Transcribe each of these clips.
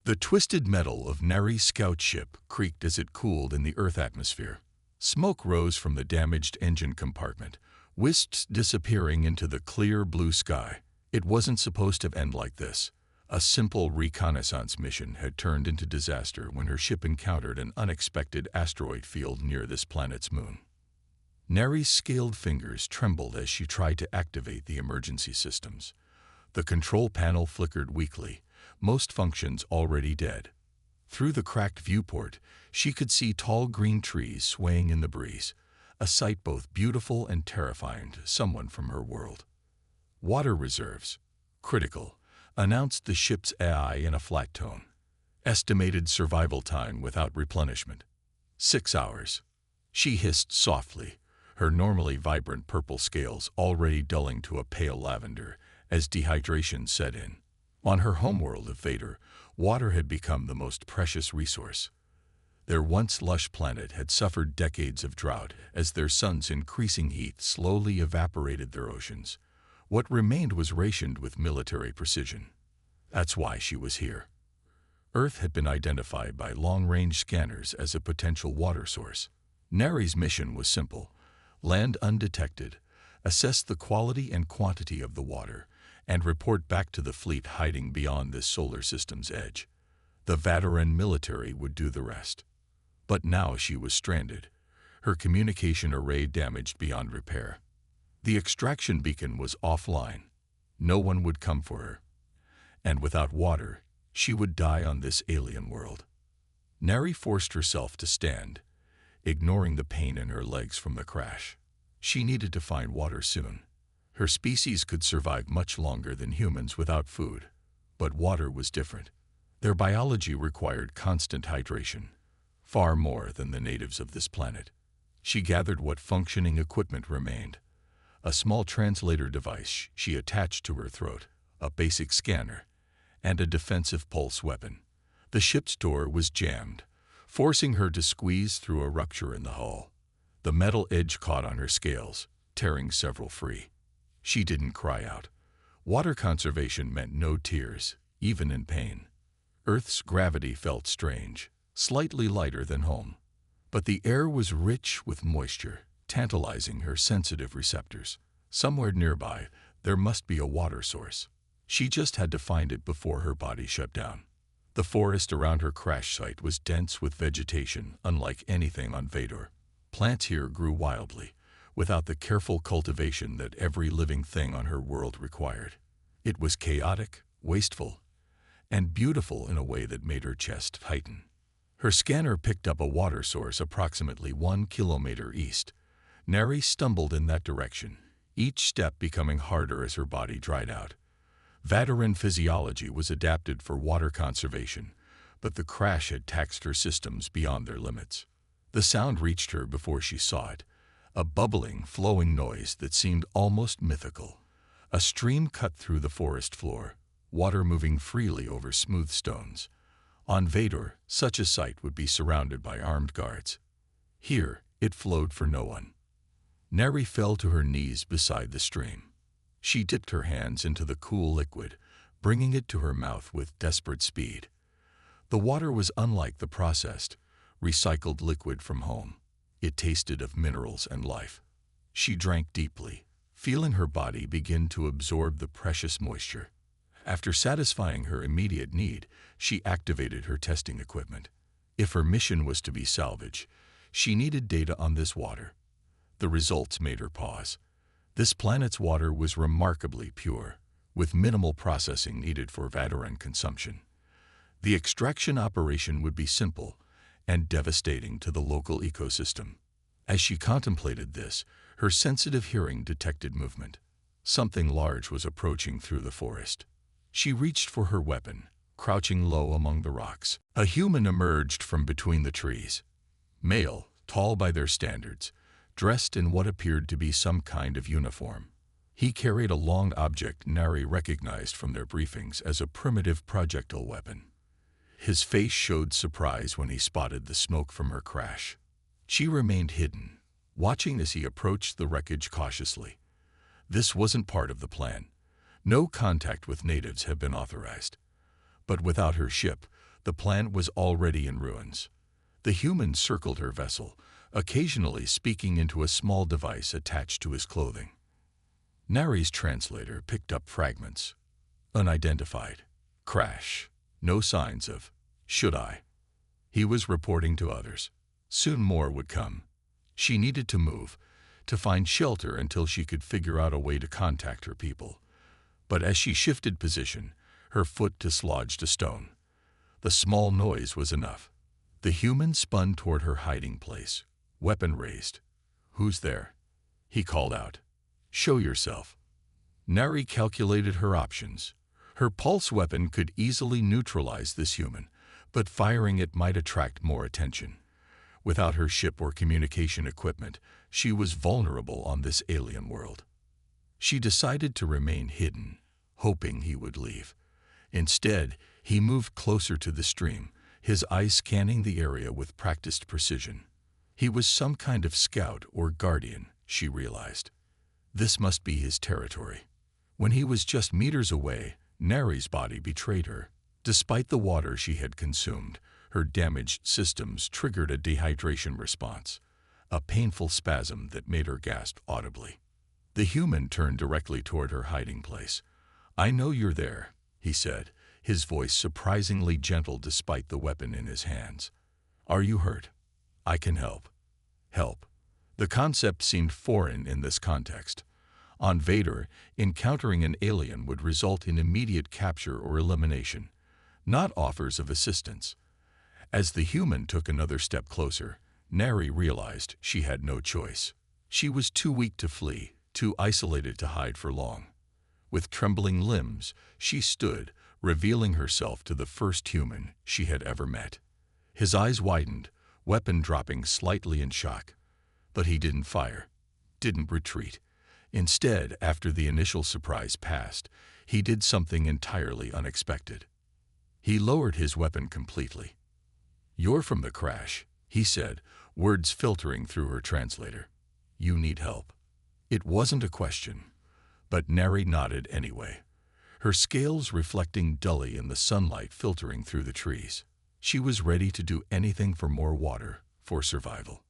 The twisted metal of Neri's scout ship creaked as it cooled in the Earth atmosphere. Smoke rose from the damaged engine compartment, wisps disappearing into the clear blue sky. It wasn't supposed to end like this. A simple reconnaissance mission had turned into disaster when her ship encountered an unexpected asteroid field near this planet's moon. Neri's scaled fingers trembled as she tried to activate the emergency systems. The control panel flickered weakly, most functions already dead. Through the cracked viewport, she could see tall green trees swaying in the breeze, a sight both beautiful and terrifying to someone from her world. Water reserves, critical, announced the ship's AI in a flat tone. Estimated survival time without replenishment: 6 hours. She hissed softly, her normally vibrant purple scales already dulling to a pale lavender as dehydration set in. On her homeworld of Vader, water had become the most precious resource. Their once lush planet had suffered decades of drought as their sun's increasing heat slowly evaporated their oceans. What remained was rationed with military precision. That's why she was here. Earth had been identified by long-range scanners as a potential water source. Neri's mission was simple: land undetected, assess the quality and quantity of the water, and report back to the fleet hiding beyond this solar system's edge. The Vateran military would do the rest. But now she was stranded, her communication array damaged beyond repair. The extraction beacon was offline. No one would come for her. And without water, she would die on this alien world. Neri forced herself to stand, ignoring the pain in her legs from the crash. She needed to find water soon. Her species could survive much longer than humans without food. But water was different. Their biology required constant hydration, far more than the natives of this planet. She gathered what functioning equipment remained. A small translator device she attached to her throat, a basic scanner, and a defensive pulse weapon. The ship's door was jammed, forcing her to squeeze through a rupture in the hull. The metal edge caught on her scales, tearing several free. She didn't cry out. Water conservation meant no tears, even in pain. Earth's gravity felt strange, slightly lighter than home. But the air was rich with moisture, tantalizing her sensitive receptors. Somewhere nearby, there must be a water source. She just had to find it before her body shut down. The forest around her crash site was dense with vegetation unlike anything on Vador. Plants here grew wildly, without the careful cultivation that every living thing on her world required. It was chaotic, wasteful, and beautiful in a way that made her chest tighten. Her scanner picked up a water source approximately 1 kilometer east. Neri stumbled in that direction, each step becoming harder as her body dried out. Vateran physiology was adapted for water conservation, but the crash had taxed her systems beyond their limits. The sound reached her before she saw it, a bubbling, flowing noise that seemed almost mythical. A stream cut through the forest floor, water moving freely over smooth stones. On Vador, such a sight would be surrounded by armed guards. Here, it flowed for no one. Neri fell to her knees beside the stream. She dipped her hands into the cool liquid, bringing it to her mouth with desperate speed. The water was unlike the processed, recycled liquid from home. It tasted of minerals and life. She drank deeply, feeling her body begin to absorb the precious moisture. After satisfying her immediate need, she activated her testing equipment. If her mission was to be salvaged, she needed data on this water. The results made her pause. This planet's water was remarkably pure, with minimal processing needed for Vateran consumption. The extraction operation would be simple and devastating to the local ecosystem. As she contemplated this, her sensitive hearing detected movement. Something large was approaching through the forest. She reached for her weapon, crouching low among the rocks. A human emerged from between the trees. Male, tall by their standards, dressed in what appeared to be some kind of uniform. He carried a long object Neri recognized from their briefings as a primitive projectile weapon. His face showed surprise when he spotted the smoke from her crash. She remained hidden, watching as he approached the wreckage cautiously. This wasn't part of the plan. No contact with natives had been authorized. But without her ship, The planet was already in ruins. The human circled her vessel, occasionally speaking into a small device attached to his clothing. Nari's translator picked up fragments. Unidentified. Crash. No signs of should I. He was reporting to others. Soon more would come. She needed to move, to find shelter until she could figure out a way to contact her people. But as she shifted position, her foot dislodged a stone. The small noise was enough. The human spun toward her hiding place, weapon raised. "Who's there?" he called out. "Show yourself." Nari calculated her options. Her pulse weapon could easily neutralize this human, but firing it might attract more attention. Without her ship or communication equipment, she was vulnerable on this alien world. She decided to remain hidden, hoping he would leave. Instead, he moved closer to the stream, his eyes scanning the area with practiced precision. He was some kind of scout or guardian, she realized. This must be his territory. When he was just meters away, Nari's body betrayed her. Despite the water she had consumed, her damaged systems triggered a dehydration response, a painful spasm that made her gasp audibly. The human turned directly toward her hiding place. "I know you're there," he said, his voice surprisingly gentle despite the weapon in his hands. "Are you hurt? I can help." Help. The concept seemed foreign in this context. On Vader, encountering an alien would result in immediate capture or elimination, not offers of assistance. As the human took another step closer, Nari realized she had no choice. She was too weak to flee, too isolated to hide for long. With trembling limbs, she stood, revealing herself to the first human she had ever met. His eyes widened, weapon dropping slightly in shock. But he didn't fire, didn't retreat. Instead, after the initial surprise passed, he did something entirely unexpected. He lowered his weapon completely. "You're from the crash," he said, words filtering through her translator. "You need help." It wasn't a question, but Nari nodded anyway, her scales reflecting dully in the sunlight filtering through the trees. She was ready to do anything for more water, for survival.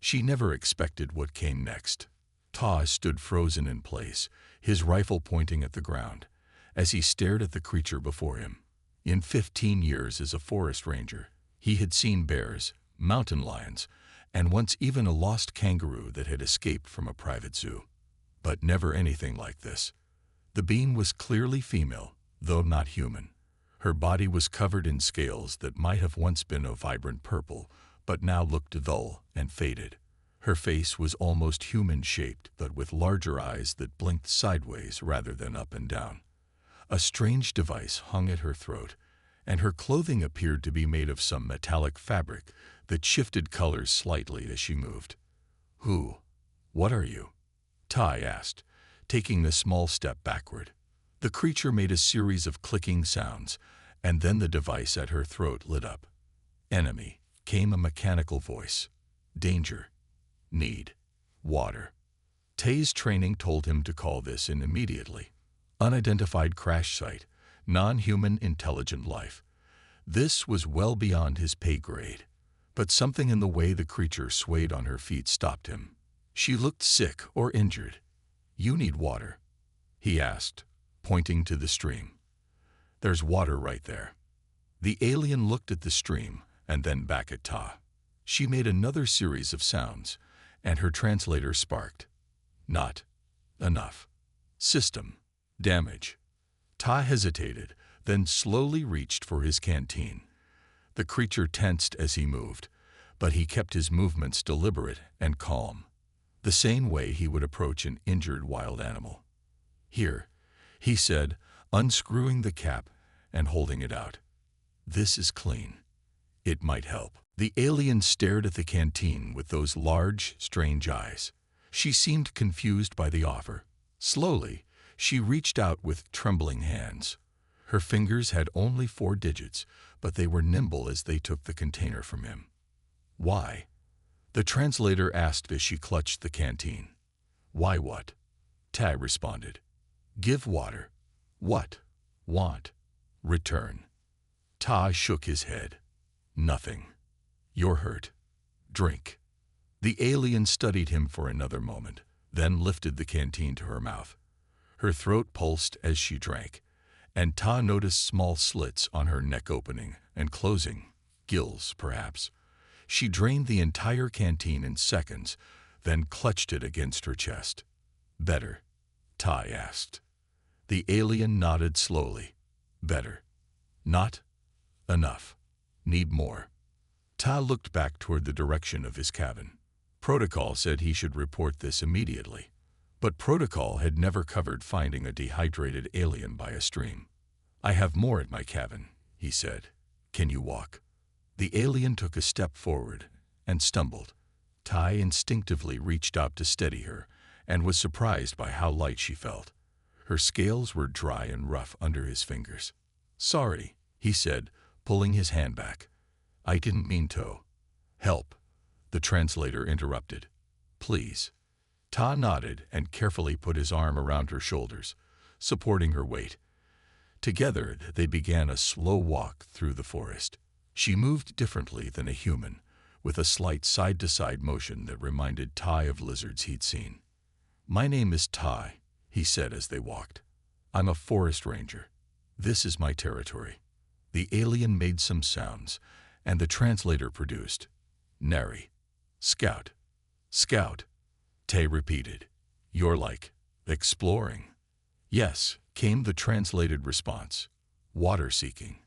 She never expected what came next. Ta stood frozen in place, his rifle pointing at the ground, as he stared at the creature before him. In 15 years as a forest ranger, he had seen bears, mountain lions, and once even a lost kangaroo that had escaped from a private zoo. But never anything like this. The being was clearly female, though not human. Her body was covered in scales that might have once been a vibrant purple, but now looked dull and faded. Her face was almost human-shaped, but with larger eyes that blinked sideways rather than up and down. A strange device hung at her throat, and her clothing appeared to be made of some metallic fabric that shifted colors slightly as she moved. "Who? What are you?" Tai asked, taking a small step backward. The creature made a series of clicking sounds, and then the device at her throat lit up. "Enemy," came a mechanical voice. "Danger. Need. Water." Tay's training told him to call this in immediately. Unidentified crash site, non-human intelligent life. This was well beyond his pay grade, but something in the way the creature swayed on her feet stopped him. She looked sick or injured. "You need water," he asked, pointing to the stream. "There's water right there." The alien looked at the stream and then back at Ta. She made another series of sounds, and her translator sparked. "Not enough. System damage." Ta hesitated, then slowly reached for his canteen. The creature tensed as he moved, but he kept his movements deliberate and calm, the same way he would approach an injured wild animal. "Here," he said, unscrewing the cap and holding it out. "This is clean. It might help." The alien stared at the canteen with those large, strange eyes. She seemed confused by the offer. Slowly, she reached out with trembling hands. Her fingers had only 4 digits, but they were nimble as they took the container from him. "Why?" the translator asked as she clutched the canteen. "Why what?" Tai responded. "Give water. What? Want. Return." Ta shook his head. Nothing. You're hurt. Drink. The alien studied him for another moment, then lifted the canteen to her mouth. Her throat pulsed as she drank, and Ta noticed small slits on her neck opening and closing, gills perhaps. She drained the entire canteen in seconds, then clutched it against her chest. Better? Ta asked. The alien nodded slowly. Better. Not enough. Need more. Ta looked back toward the direction of his cabin. Protocol said he should report this immediately, but Protocol had never covered finding a dehydrated alien by a stream. I have more at my cabin, he said. Can you walk? The alien took a step forward and stumbled. Ta instinctively reached out to steady her and was surprised by how light she felt. Her scales were dry and rough under his fingers. Sorry, he said, pulling his hand back. I didn't mean to. Help, the translator interrupted. Please. Ta nodded and carefully put his arm around her shoulders, supporting her weight. Together, they began a slow walk through the forest. She moved differently than a human, with a slight side-to-side motion that reminded Ta of lizards he'd seen. My name is Ta, he said as they walked. I'm a forest ranger. This is my territory. The alien made some sounds, and the translator produced. Nary. Scout. Scout. Ta repeated. You're like, exploring. Yes, came the translated response. Water seeking.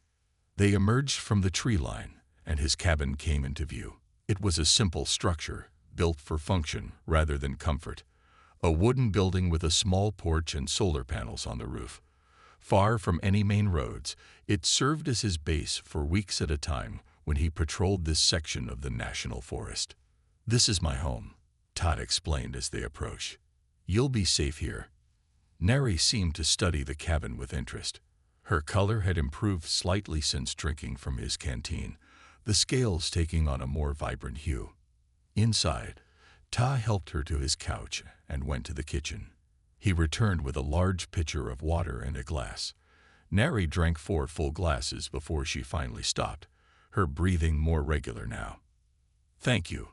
They emerged from the tree line, and his cabin came into view. It was a simple structure, built for function rather than comfort. A wooden building with a small porch and solar panels on the roof. Far from any main roads, it served as his base for weeks at a time when he patrolled this section of the national forest. This is my home, Todd explained as they approached. You'll be safe here. Neri seemed to study the cabin with interest. Her color had improved slightly since drinking from his canteen, the scales taking on a more vibrant hue. Inside, Ta helped her to his couch and went to the kitchen. He returned with a large pitcher of water and a glass. Neri drank 4 full glasses before she finally stopped, her breathing more regular now. Thank you,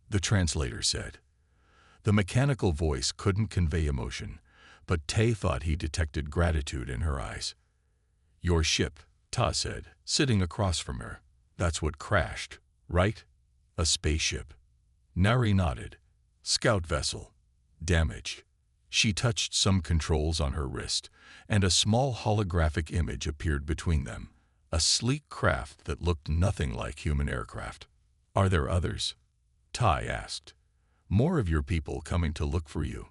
the translator said. The mechanical voice couldn't convey emotion, but Tay thought he detected gratitude in her eyes. Your ship, Ta said, sitting across from her. That's what crashed, right? A spaceship. Nari nodded. Scout vessel. Damaged. She touched some controls on her wrist, and a small holographic image appeared between them, a sleek craft that looked nothing like human aircraft. Are there others? Tai asked. More of your people coming to look for you.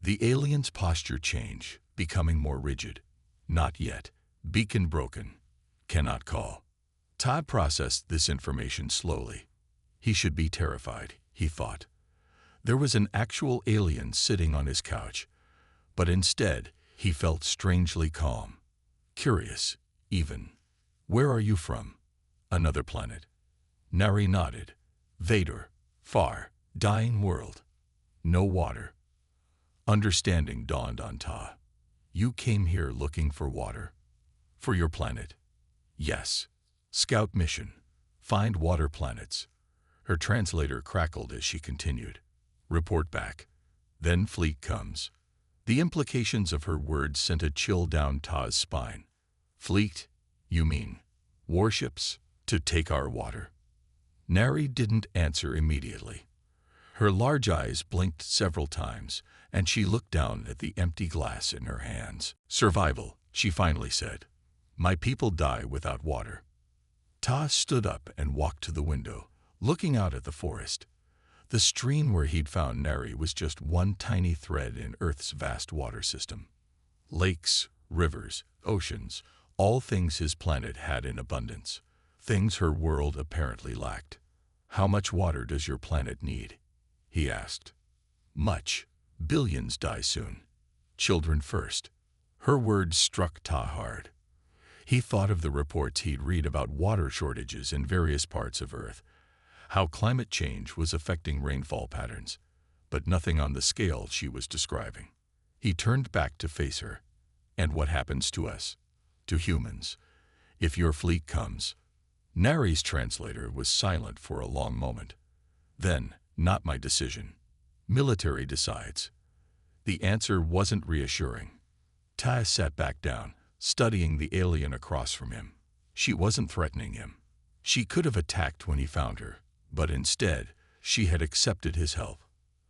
The alien's posture changed, becoming more rigid. Not yet. Beacon broken. Cannot call. Tai processed this information slowly. He should be terrified, he thought. There was an actual alien sitting on his couch, but instead he felt strangely calm. Curious, even. Where are you from? Another planet. Nari nodded. Vader. Far. Dying world. No water. Understanding dawned on Ta. You came here looking for water. For your planet. Yes. Scout mission. Find water planets. Her translator crackled as she continued. Report back. Then fleet comes. The implications of her words sent a chill down Ta's spine. Fleet? You mean warships to take our water? Nari didn't answer immediately. Her large eyes blinked several times, and she looked down at the empty glass in her hands. Survival, she finally said. My people die without water. Ta stood up and walked to the window, looking out at the forest. The stream where he'd found Neri was just one tiny thread in Earth's vast water system. Lakes, rivers, oceans, all things his planet had in abundance. Things her world apparently lacked. How much water does your planet need? He asked. Much. Billions die soon. Children first. Her words struck Ta hard. He thought of the reports he'd read about water shortages in various parts of Earth, how climate change was affecting rainfall patterns, but nothing on the scale she was describing. He turned back to face her. And what happens to us? To humans? If your fleet comes. Nari's translator was silent for a long moment. Then, not my decision. Military decides. The answer wasn't reassuring. Tai sat back down, studying the alien across from him. She wasn't threatening him. She could have attacked when he found her, but instead, she had accepted his help.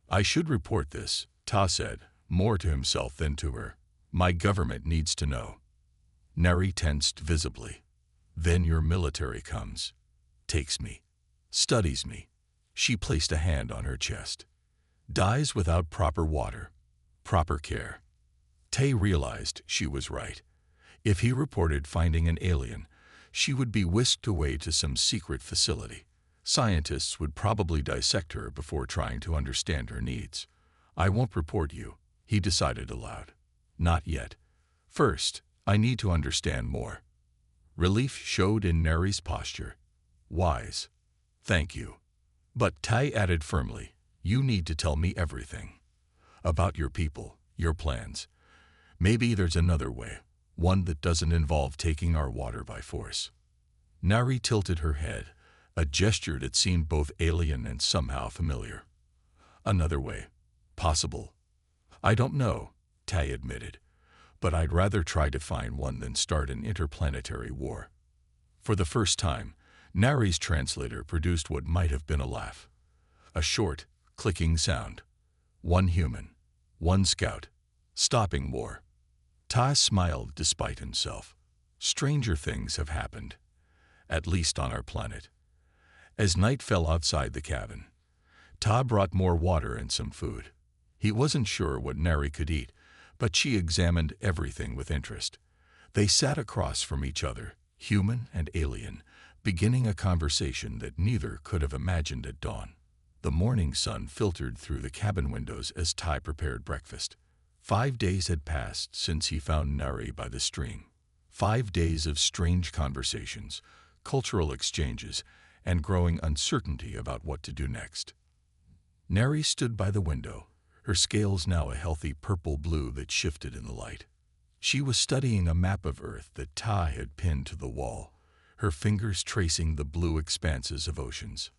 I should report this, Ta said, more to himself than to her. My government needs to know. Nari tensed visibly. Then your military comes. Takes me. Studies me. She placed a hand on her chest. Dies without proper water. Proper care. Tay realized she was right. If he reported finding an alien, she would be whisked away to some secret facility. Scientists would probably dissect her before trying to understand her needs. I won't report you, he decided aloud. Not yet. First, I need to understand more. Relief showed in Nari's posture. Wise. Thank you. But Tai added firmly, you need to tell me everything. About your people, your plans. Maybe there's another way, one that doesn't involve taking our water by force. Nari tilted her head, a gesture that seemed both alien and somehow familiar. Another way. Possible. I don't know, Tai admitted, but I'd rather try to find one than start an interplanetary war. For the first time, Nari's translator produced what might have been a laugh. A short, clicking sound. One human. One scout. Stopping war. Ta smiled despite himself. Stranger things have happened. At least on our planet. As night fell outside the cabin, Ta brought more water and some food. He wasn't sure what Nari could eat, but she examined everything with interest. They sat across from each other, human and alien, beginning a conversation that neither could have imagined at dawn. The morning sun filtered through the cabin windows as Tai prepared breakfast. 5 days had passed since he found Nari by the stream. 5 days of strange conversations, cultural exchanges, and growing uncertainty about what to do next. Nari stood by the window, her scales now a healthy purple-blue that shifted in the light. She was studying a map of Earth that Tai had pinned to the wall, her fingers tracing the blue expanses of oceans.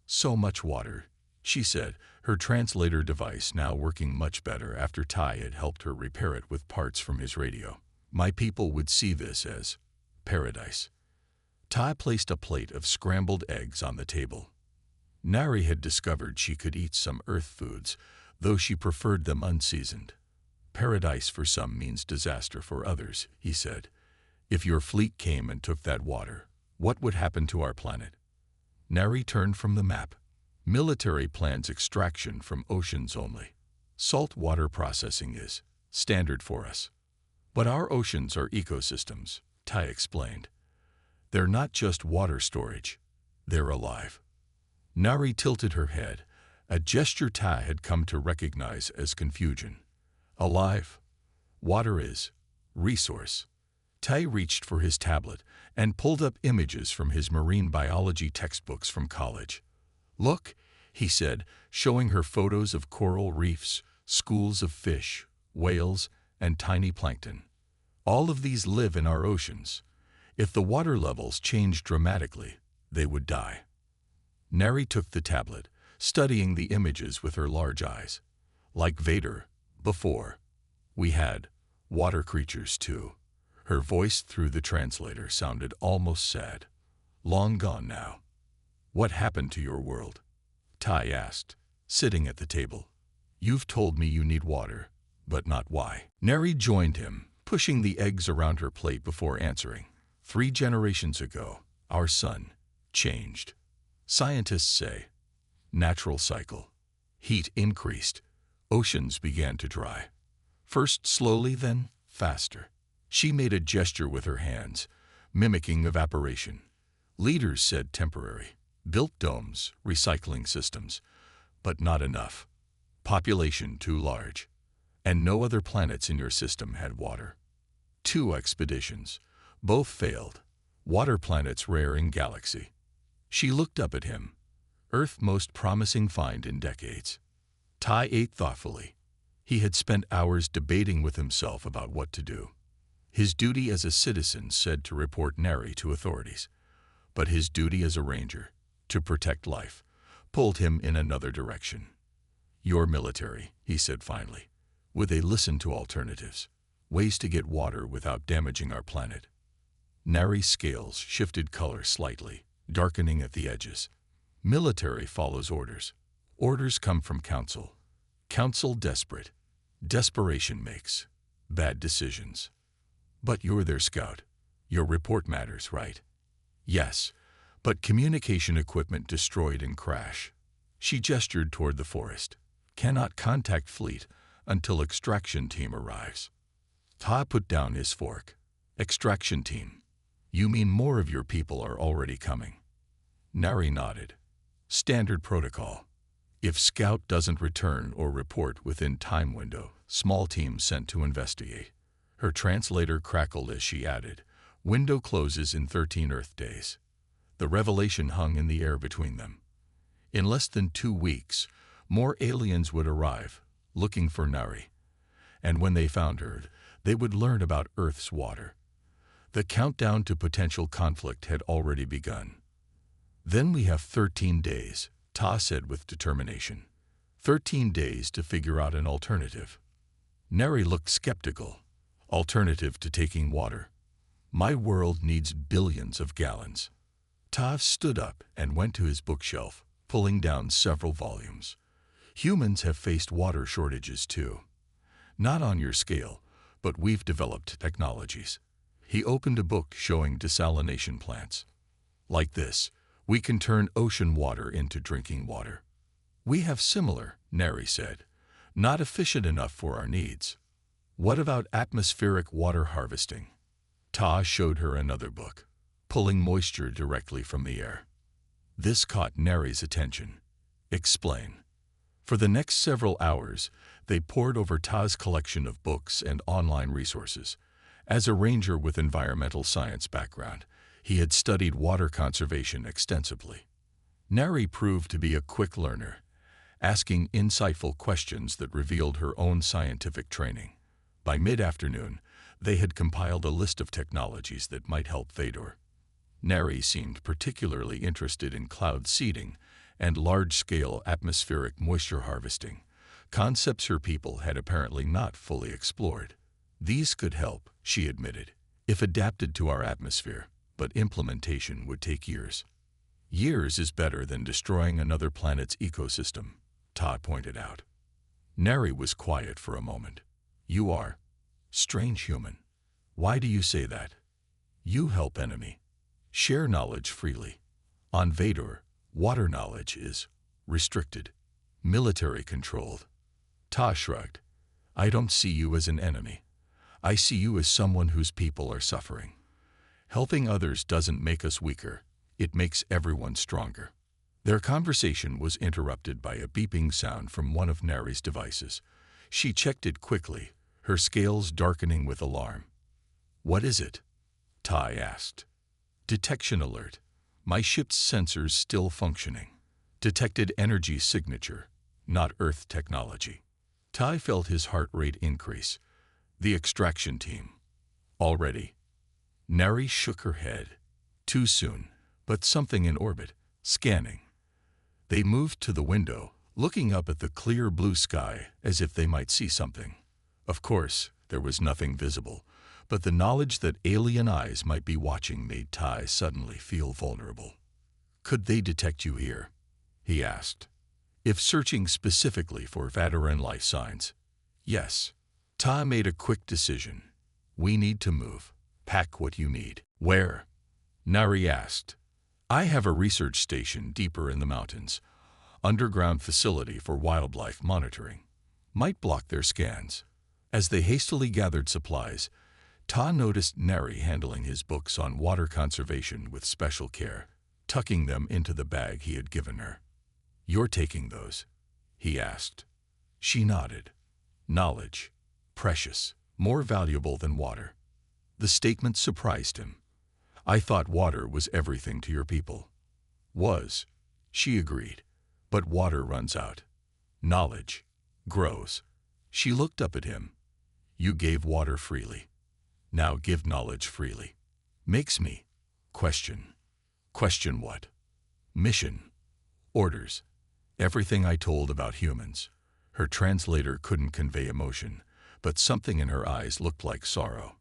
So much water, she said, her translator device now working much better after Tai had helped her repair it with parts from his radio. My people would see this as paradise. Tai placed a plate of scrambled eggs on the table. Nari had discovered she could eat some Earth foods, though she preferred them unseasoned. Paradise for some means disaster for others, he said. If your fleet came and took that water, what would happen to our planet? Nari turned from the map. Military plans extraction from oceans only. Salt water processing is standard for us. But our oceans are ecosystems, Tai explained. They're not just water storage. They're alive. Nari tilted her head, a gesture Tai had come to recognize as confusion. Alive. Water is. Resource. Tai reached for his tablet and pulled up images from his marine biology textbooks from college. Look, he said, showing her photos of coral reefs, schools of fish, whales, and tiny plankton. All of these live in our oceans. If the water levels changed dramatically, they would die. Nari took the tablet, studying the images with her large eyes. Like Vader, before. We had water creatures too. Her voice through the translator sounded almost sad. Long gone now. What happened to your world? Tai asked, sitting at the table. You've told me you need water, but not why. Nari joined him, pushing the eggs around her plate before answering. 3 generations ago, our sun changed. Scientists say, natural cycle. Heat increased. Oceans began to dry. First slowly, then faster. She made a gesture with her hands, mimicking evaporation. Leaders said temporary. Built domes, recycling systems. But not enough. Population too large. And no other planets in your system had water. 2 expeditions. Both failed. Water planets rare in galaxy. She looked up at him. Earth most promising find in decades. Tai ate thoughtfully. He had spent hours debating with himself about what to do. His duty as a citizen said to report Neri to authorities, but his duty as a ranger, to protect life, pulled him in another direction. "You're military," he said finally, with a listen to alternatives, ways to get water without damaging our planet. Neri's scales shifted color slightly, darkening at the edges. Military follows orders. Orders come from council. Council desperate. Desperation makes bad decisions. But you're their scout. Your report matters, right? Yes, but communication equipment destroyed in crash. She gestured toward the forest. Cannot contact fleet until extraction team arrives. Ta put down his fork. Extraction team. You mean more of your people are already coming? Neri nodded. Standard protocol. If scout doesn't return or report within time window, small team sent to investigate. Her translator crackled as she added, window closes in 13 Earth days. The revelation hung in the air between them. In less than 2 weeks, more aliens would arrive, looking for Neri. And when they found her, they would learn about Earth's water. The countdown to potential conflict had already begun. Then we have 13 days, Ta said with determination. 13 days to figure out an alternative. Neri looked skeptical. Alternative to taking water. My world needs billions of gallons. Ta stood up and went to his bookshelf, pulling down several volumes. Humans have faced water shortages too. Not on your scale, but we've developed technologies. He opened a book showing desalination plants. Like this, we can turn ocean water into drinking water. We have similar, Neri said. Not efficient enough for our needs. What about atmospheric water harvesting? Ta showed her another book, pulling moisture directly from the air. This caught Neri's attention. Explain. For the next several hours, they pored over Ta's collection of books and online resources. As a ranger with environmental science background, he had studied water conservation extensively. Neri proved to be a quick learner, asking insightful questions that revealed her own scientific training. By mid-afternoon, they had compiled a list of technologies that might help Fedor. Neri seemed particularly interested in cloud seeding and large-scale atmospheric moisture harvesting, concepts her people had apparently not fully explored. These could help, she admitted, if adapted to our atmosphere, but implementation would take years. Years is better than destroying another planet's ecosystem, Todd pointed out. Neri was quiet for a moment. You are strange human. Why do you say that? You help enemy. Share knowledge freely. On Vador, water knowledge is restricted, military controlled. Ta shrugged. I don't see you as an enemy. I see you as someone whose people are suffering. Helping others doesn't make us weaker. It makes everyone stronger. Their conversation was interrupted by a beeping sound from one of Neri's devices. She checked it quickly, her scales darkening with alarm. What is it? Tai asked. Detection alert. My ship's sensors still functioning. Detected energy signature, not Earth technology. Tai felt his heart rate increase. The extraction team. Already. Neri shook her head. Too soon, but something in orbit, scanning. They moved to the window, looking up at the clear blue sky as if they might see something. Of course, there was nothing visible, but the knowledge that alien eyes might be watching made Tai suddenly feel vulnerable. Could they detect you here? He asked. If searching specifically for Vateran life signs. Yes. Ta made a quick decision. We need to move. Pack what you need. Where? Nari asked. I have a research station deeper in the mountains. Underground facility for wildlife monitoring. Might block their scans. As they hastily gathered supplies, Ta noticed Neri handling his books on water conservation with special care, tucking them into the bag he had given her. You're taking those? He asked. She nodded. Knowledge. Precious. More valuable than water. The statement surprised him. I thought water was everything to your people. Was. She agreed. But water runs out. Knowledge grows. She looked up at him. You gave water freely. Now give knowledge freely. Makes me question. Question what? Mission. Orders. Everything I told about humans. Her translator couldn't convey emotion, but something in her eyes looked like sorrow.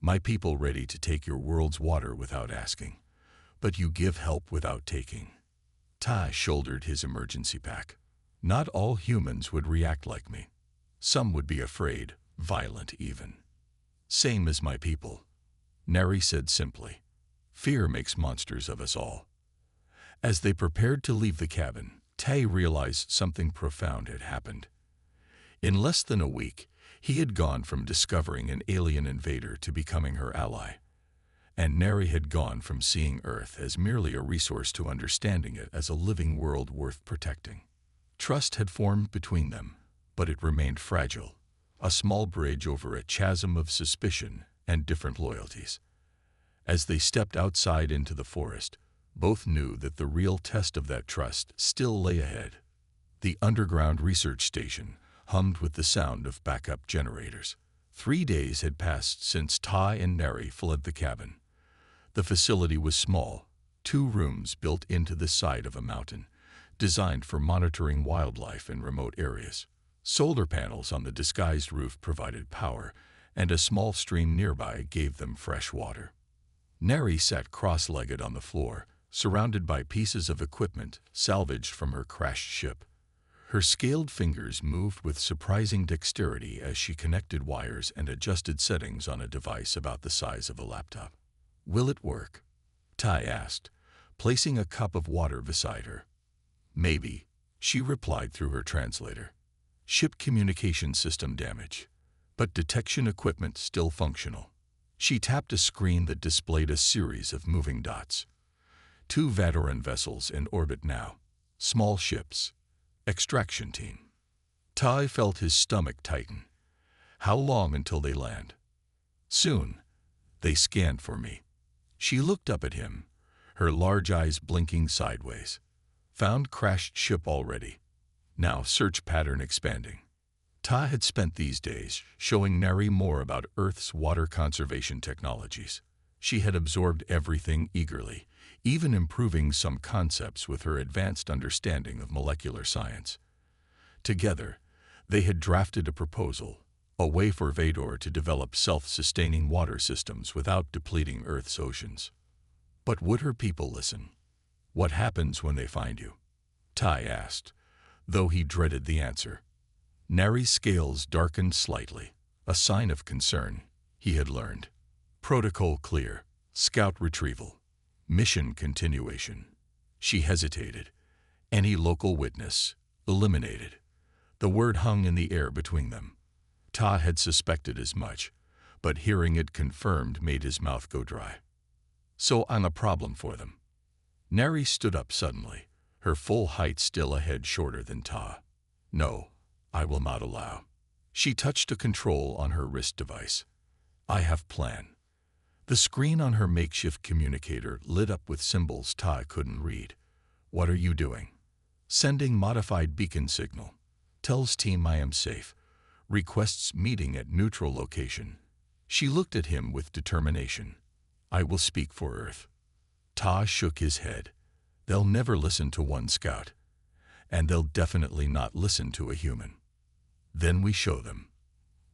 My people ready to take your world's water without asking, but you give help without taking. Tai shouldered his emergency pack. Not all humans would react like me. Some would be afraid, violent even. Same as my people. Neri said simply. Fear makes monsters of us all. As they prepared to leave the cabin, Tai realized something profound had happened. In less than a week, he had gone from discovering an alien invader to becoming her ally. And Neri had gone from seeing Earth as merely a resource to understanding it as a living world worth protecting. Trust had formed between them, but it remained fragile, a small bridge over a chasm of suspicion and different loyalties. As they stepped outside into the forest, both knew that the real test of that trust still lay ahead. The underground research station hummed with the sound of backup generators. 3 days had passed since Tai and Neri fled the cabin. The facility was small, 2 rooms built into the side of a mountain, designed for monitoring wildlife in remote areas. Solar panels on the disguised roof provided power, and a small stream nearby gave them fresh water. Neri sat cross-legged on the floor, surrounded by pieces of equipment salvaged from her crashed ship. Her scaled fingers moved with surprising dexterity as she connected wires and adjusted settings on a device about the size of a laptop. Will it work? Tai asked, placing a cup of water beside her. Maybe, she replied through her translator. Ship communication system damage, but detection equipment still functional. She tapped a screen that displayed a series of moving dots. 2 Vatoran vessels in orbit now. Small ships. Extraction team. Tai felt his stomach tighten. How long until they land? Soon. They scanned for me. She looked up at him, her large eyes blinking sideways. Found crashed ship already. Now search pattern expanding. Tai had spent these days showing Neri more about Earth's water conservation technologies. She had absorbed everything eagerly, even improving some concepts with her advanced understanding of molecular science. Together, they had drafted a proposal, a way for Vador to develop self-sustaining water systems without depleting Earth's oceans. But would her people listen? What happens when they find you? Tai asked, though he dreaded the answer. Neri's scales darkened slightly, a sign of concern, he had learned. Protocol clear. Scout retrieval. Mission continuation. She hesitated. Any local witness, eliminated. The word hung in the air between them. Tai had suspected as much, but hearing it confirmed made his mouth go dry. So I'm a problem for them. Neri stood up suddenly, her full height still a head shorter than Tai. No, I will not allow. She touched a control on her wrist device. I have plan. The screen on her makeshift communicator lit up with symbols Tai couldn't read. What are you doing? Sending modified beacon signal. Tells team I am safe. Requests meeting at neutral location. She looked at him with determination. I will speak for Earth. Tai shook his head. They'll never listen to one scout. And they'll definitely not listen to a human. Then we show them.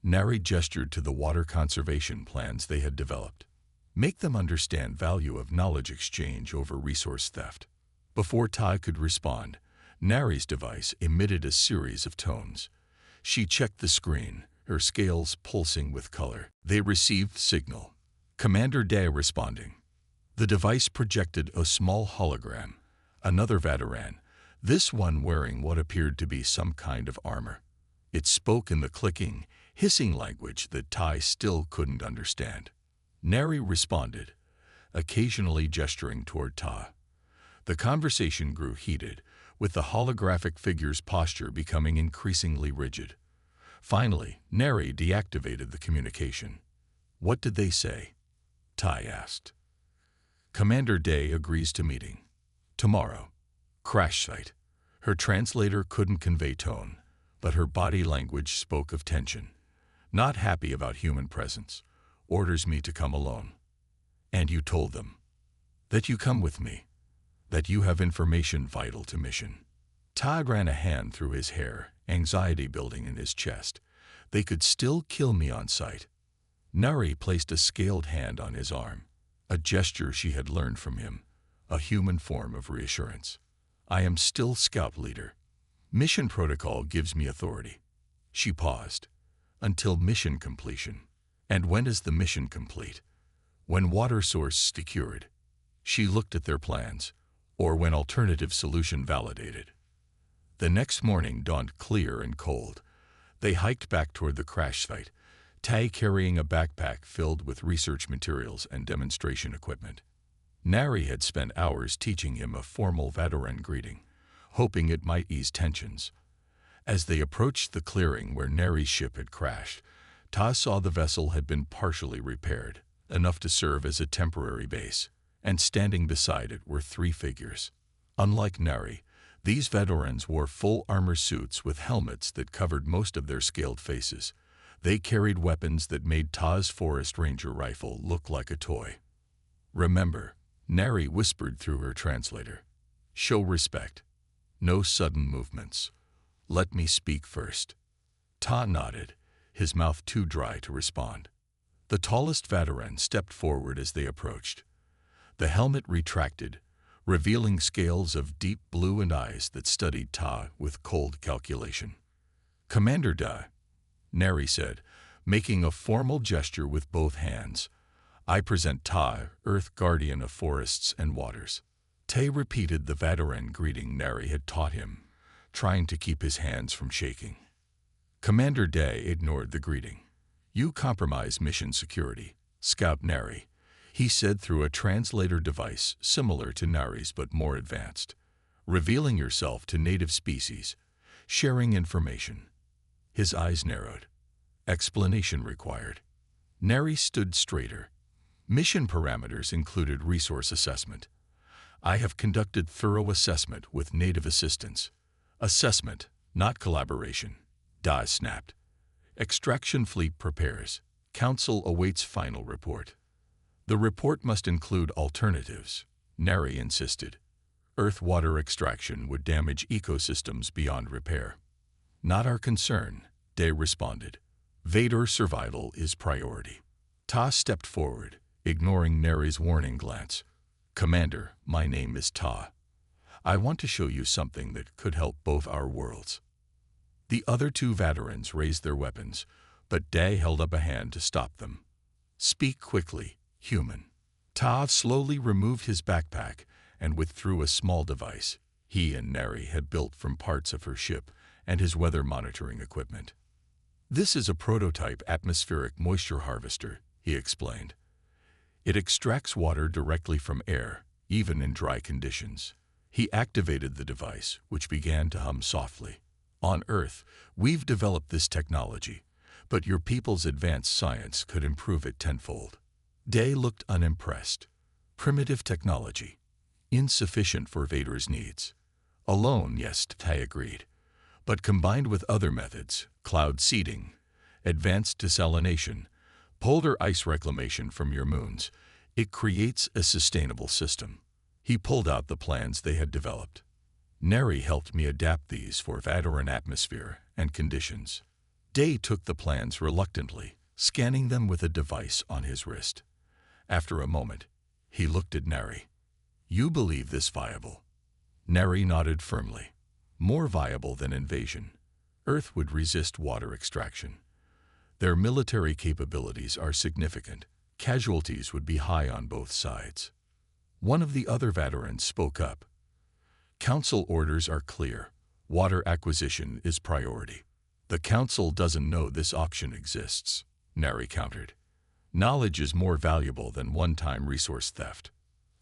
Neri gestured to the water conservation plans they had developed. Make them understand value of knowledge exchange over resource theft. Before Tai could respond, Neri's device emitted a series of tones. She checked the screen, her scales pulsing with color. They received signal. Commander Day responding. The device projected a small hologram, another Vatoran, this one wearing what appeared to be some kind of armor. It spoke in the clicking, hissing language that Tai still couldn't understand. Neri responded, occasionally gesturing toward Tai. The conversation grew heated, with the holographic figure's posture becoming increasingly rigid. Finally, Neri deactivated the communication. What did they say? Tai asked. Commander Day agrees to meeting. Tomorrow. Crash site. Her translator couldn't convey tone, but her body language spoke of tension. Not happy about human presence. orders me to come alone. And you told them that you come with me, that you have information vital to mission. Todd ran a hand through his hair, anxiety building in his chest. They could still kill me on sight. Nari placed a scaled hand on his arm, a gesture she had learned from him, a human form of reassurance. I am still scout leader. Mission protocol gives me authority. She paused. Until mission completion. And when is the mission complete? When water source secured. She looked at their plans, or when alternative solution validated. The next morning dawned clear and cold. They hiked back toward the crash site, Tai carrying a backpack filled with research materials and demonstration equipment. Nari had spent hours teaching him a formal Vatoran greeting, hoping it might ease tensions. As they approached the clearing where Nari's ship had crashed, Ta saw the vessel had been partially repaired, enough to serve as a temporary base, and standing beside it were 3 figures. Unlike Nari, these Vatorans wore full armor suits with helmets that covered most of their scaled faces. They carried weapons that made Ta's Forest Ranger rifle look like a toy. Remember, Nari whispered through her translator. Show respect. No sudden movements. Let me speak first. Ta nodded, his mouth too dry to respond. The tallest Vatoran stepped forward as they approached. The helmet retracted, revealing scales of deep blue and eyes that studied Ta with cold calculation. Commander Da, Nari said, making a formal gesture with both hands. I present Ta, Earth Guardian of Forests and Waters. Tay repeated the Vatoran greeting Nari had taught him, trying to keep his hands from shaking. Commander Day ignored the greeting. You compromise mission security, Scout Nari, he said through a translator device similar to Nari's but more advanced. Revealing yourself to native species, sharing information. His eyes narrowed. Explanation required. Nari stood straighter. Mission parameters included resource assessment. I have conducted thorough assessment with native assistance. Assessment, not collaboration. Da snapped. Extraction fleet prepares. Council awaits final report. The report must include alternatives, Nari insisted. Earth water extraction would damage ecosystems beyond repair. Not our concern, Day responded. Vader survival is priority. Ta stepped forward, ignoring Nari's warning glance. Commander, my name is Ta. I want to show you something that could help both our worlds. The other 2 Vatorans raised their weapons, but Day held up a hand to stop them. Speak quickly, human. Ta slowly removed his backpack and withdrew a small device he and Nari had built from parts of her ship and his weather monitoring equipment. This is a prototype atmospheric moisture harvester, he explained. It extracts water directly from air, even in dry conditions. He activated the device, which began to hum softly. On Earth, we've developed this technology, but your people's advanced science could improve it tenfold. Day looked unimpressed. Primitive technology. Insufficient for Vader's needs. Alone, yes, Tai agreed. But combined with other methods, cloud seeding, advanced desalination, polar ice reclamation from your moons, it creates a sustainable system. He pulled out the plans they had developed. Nari helped me adapt these for Vatoran atmosphere and conditions. Day took the plans reluctantly, scanning them with a device on his wrist. After a moment, he looked at Nari. You believe this viable? Nari nodded firmly. More viable than invasion. Earth would resist water extraction. Their military capabilities are significant. Casualties would be high on both sides. One of the other Vatorans spoke up. Council orders are clear. Water acquisition is priority. The Council doesn't know this auction exists, Nari countered. Knowledge is more valuable than one-time resource theft.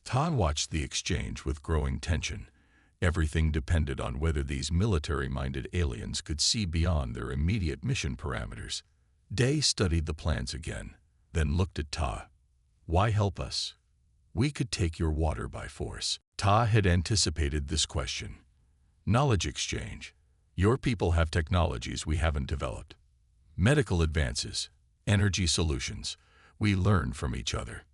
Ta watched the exchange with growing tension. Everything depended on whether these military-minded aliens could see beyond their immediate mission parameters. Day studied the plans again, then looked at Ta. Why help us? We could take your water by force. Ta had anticipated this question. Knowledge exchange. Your people have technologies we haven't developed. Medical advances, energy solutions. We learn from each other.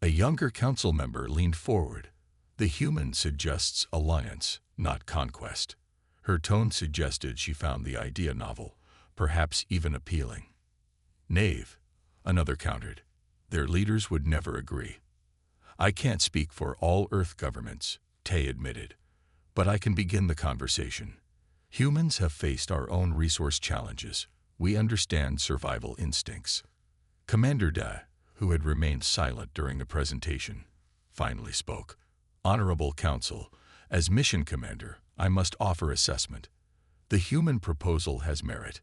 A younger council member leaned forward. The human suggests alliance, not conquest. Her tone suggested she found the idea novel, perhaps even appealing. Knave, another countered. Their leaders would never agree. I can't speak for all Earth governments, Tay admitted, but I can begin the conversation. Humans have faced our own resource challenges. We understand survival instincts. Commander Da, who had remained silent during the presentation, finally spoke. Honorable Council, as mission commander, I must offer assessment. The human proposal has merit.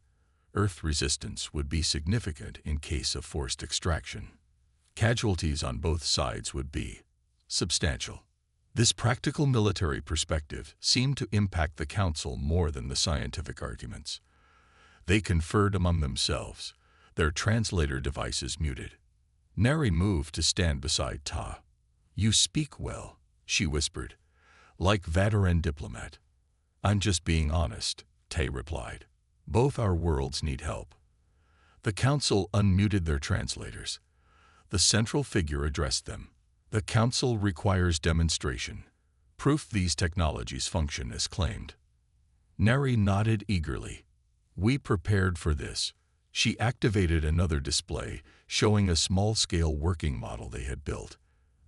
Earth resistance would be significant in case of forced extraction. Casualties on both sides would be substantial. This practical military perspective seemed to impact the Council more than the scientific arguments. They conferred among themselves, their translator devices muted. Neri moved to stand beside Ta. You speak well, she whispered, like veteran diplomat. I'm just being honest, Tay replied. Both our worlds need help. The Council unmuted their translators. The central figure addressed them. The Council requires demonstration, proof these technologies function as claimed. Neri nodded eagerly. We prepared for this. She activated another display, showing a small-scale working model they had built.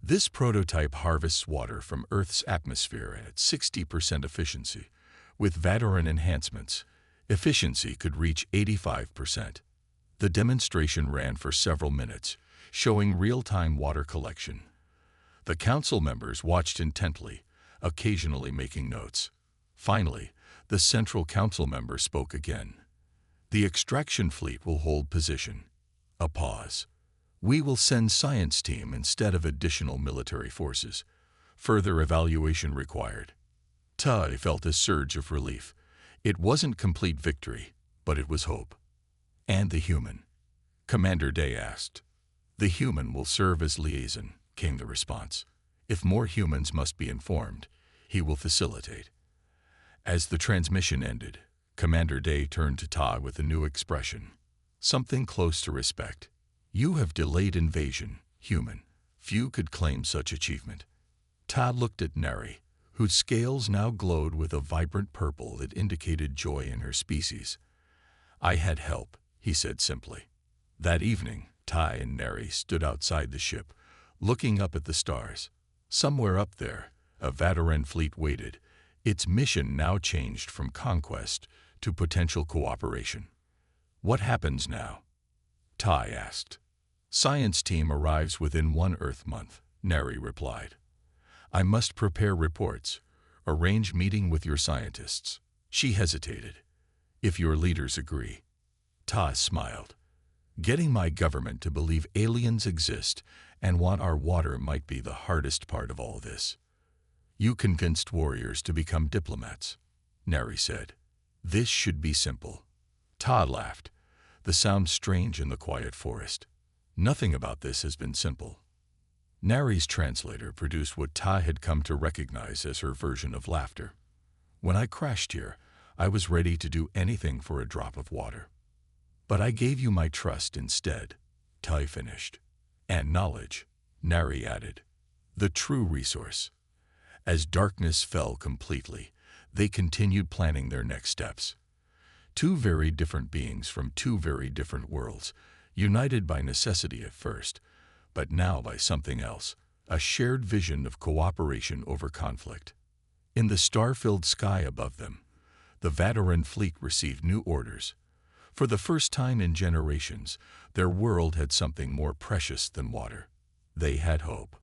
This prototype harvests water from Earth's atmosphere at 60% efficiency. With Vatoran enhancements, efficiency could reach 85%. The demonstration ran for several minutes, showing real-time water collection. The Council members watched intently, occasionally making notes. Finally, the Central Council member spoke again. The extraction fleet will hold position. A pause. We will send science team instead of additional military forces. Further evaluation required. Tai felt a surge of relief. It wasn't complete victory, but it was hope. And the human? Commander Day asked. The human will serve as liaison, came the response. If more humans must be informed, he will facilitate. As the transmission ended, Commander Day turned to Ta with a new expression. Something close to respect. You have delayed invasion, human. Few could claim such achievement. Ta looked at Neri, whose scales now glowed with a vibrant purple that indicated joy in her species. I had help, he said simply. That evening, Tai and Neri stood outside the ship, looking up at the stars. Somewhere up there, a Vatoran fleet waited, its mission now changed from conquest to potential cooperation. What happens now? Tai asked. Science team arrives within 1 Earth month, Neri replied. I must prepare reports, arrange meeting with your scientists. She hesitated. If your leaders agree. Ta smiled. Getting my government to believe aliens exist and want our water might be the hardest part of all this. You convinced warriors to become diplomats, Neri said. This should be simple. Ta laughed. The sound strange in the quiet forest. Nothing about this has been simple. Neri's translator produced what Ta had come to recognize as her version of laughter. When I crashed here, I was ready to do anything for a drop of water. But I gave you my trust instead, Tai finished. And knowledge, Neri added. The true resource. As darkness fell completely, they continued planning their next steps. Two very different beings from two very different worlds, united by necessity at first, but now by something else, a shared vision of cooperation over conflict. In the star-filled sky above them, the Vatoran fleet received new orders. For the first time in generations, their world had something more precious than water. They had hope.